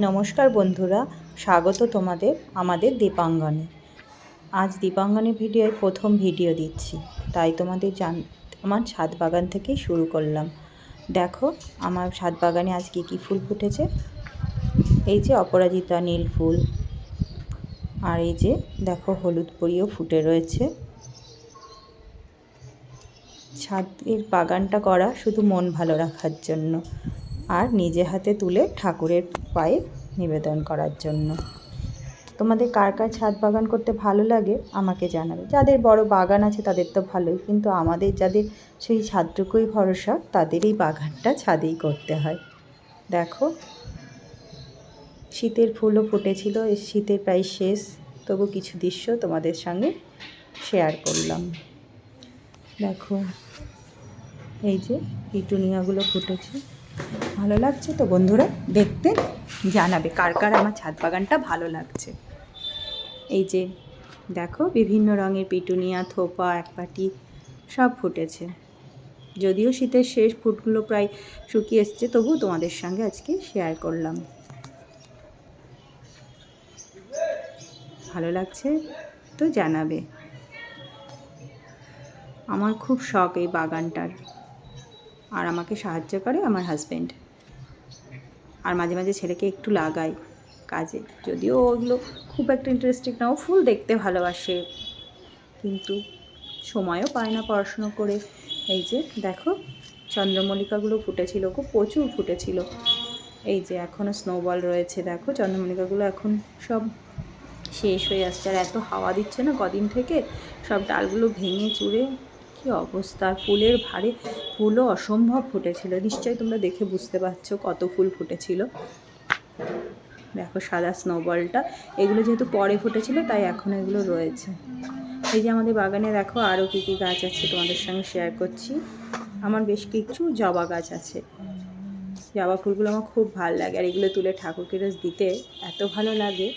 নমস্কার বন্ধুরা, স্বাগত তোমাদের আমাদের দীপাঙ্গনে। আজ দীপাঙ্গনে ভিডিওর প্রথম ভিডিও দিচ্ছি, তাই তোমাদের আমার ছাদ বাগান থেকেই শুরু করলাম। দেখো আমার ছাদ বাগানে আজ কী ফুল ফুটেছে। এই যে অপরাজিতা নীল ফুল, আর এই যে দেখো হলুদ পরিও ফুটে রয়েছে। ছাদের বাগানটা করা শুধু মন ভালো রাখার জন্য আর নিজে হাতে তুলে ঠাকুরের পায়ে নিবেদন করার জন্য। তোমাদের কার কার ছাদ বাগান করতে ভালো লাগে আমাকে জানাবে। যাদের বড় বাগান আছে তাদের তো ভালোই, কিন্তু আমাদের যাদের সেই ছাদটুকুই ভরসা তাদের এই বাগানটা ছাদেই করতে হয়। দেখো শীতের ফুলও ফুটেছিল, এই শীতের প্রায় শেষ, তবু কিছু দৃশ্য তোমাদের সঙ্গে শেয়ার করলাম। দেখো এই যে পিটুনিয়াগুলো ফুটেছে, ভালো লাগছে তো বন্ধুরা দেখতে? জানাবে কার কার আমার ছাদ বাগানটা ভালো লাগছে। এই যে দেখো বিভিন্ন রঙের পিটুনিয়া, থোপা, একপাটি সব ফুটেছে। যদিও শীতের শেষ, ফুটগুলো প্রায় শুকিয়ে এসছে, তবু তোমাদের সঙ্গে আজকে শেয়ার করলাম। ভালো লাগছে তো জানাবে। আমার খুব শখ এই বাগানটার, আর আমাকে সাহায্য করে আমার হাজব্যান্ড, আর মাঝে মাঝে ছেলেকে একটু লাগাই কাজে, যদিও ওগুলো খুব একটা ইন্টারেস্টিং না। ও ফুল দেখতে ভালোবাসে কিন্তু সময়ও পায় না পড়াশুনো করে। এই যে দেখো চন্দ্রমল্লিকাগুলো ফুটেছিল, খুব প্রচুর ফুটেছিল। এই যে এখনও স্নোবল রয়েছে। দেখো চন্দ্রমল্লিকাগুলো এখন সব শেষ হয়ে আসছে, আর এত হাওয়া দিচ্ছে না কদিন থেকে, সব ডালগুলো ভেঙে চুরে কী অবস্থা। ফুলের ভারে ফুলও অসম্ভব ফুটেছিল, নিশ্চয়ই তোমরা দেখে বুঝতে পারছো কত ফুল ফুটেছিল। দেখো সাদা স্নোবলটা, এগুলো যেহেতু পরে ফুটেছিল তাই এখন এগুলো রয়েছে। এই যে আমাদের বাগানে দেখো আরও কী কী গাছ আছে তোমাদের সঙ্গে শেয়ার করছি। আমার বেশ কিছু জবা গাছ আছে। জবা ফুলগুলো আমার খুব ভালো লাগে, আর এগুলো তুলে ঠাকুরকে রোজ দিতে এত ভালো লাগে।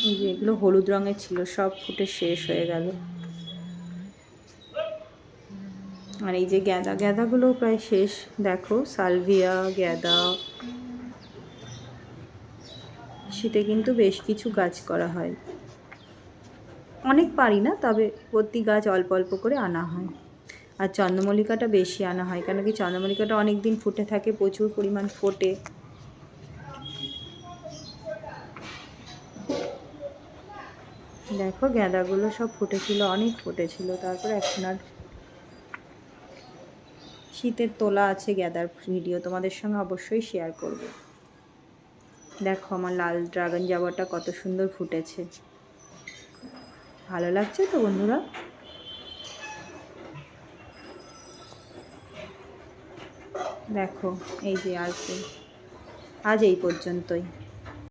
এই যে এগুলো হলুদ রঙের ছিল, সব ফুটে শেষ হয়ে গেল। আর এই যে গ্যাদাগুলো প্রায় শেষ। দেখো সালভিয়া, গ্যাদা। শীতে কিন্তু বেশ কিছু গাছ করা হয়, অনেক পারি না, তবে প্রতি গাছ অল্প অল্প করে আনা হয়। আর চন্দ্রমল্লিকাটা বেশি আনা হয়, কেন কি চন্দ্রমল্লিকাটা অনেক দিন ফুটে থাকে, প্রচুর পরিমাণ ফোটে। দেখো গ্যাদাগুলো সব ফুটেছিল, অনেক ফুটেছিল, তারপর এখন আর। শীতের তোলা আছে গ্যাদার ভিডিও, তোমাদের সঙ্গে অবশ্যই শেয়ার করব। দেখো আমার লাল ড্রাগন জবাটা কত সুন্দর ফুটেছে, ভালো লাগছে তো বন্ধুরা? দেখো এই যে আর আজ এই পর্যন্তই।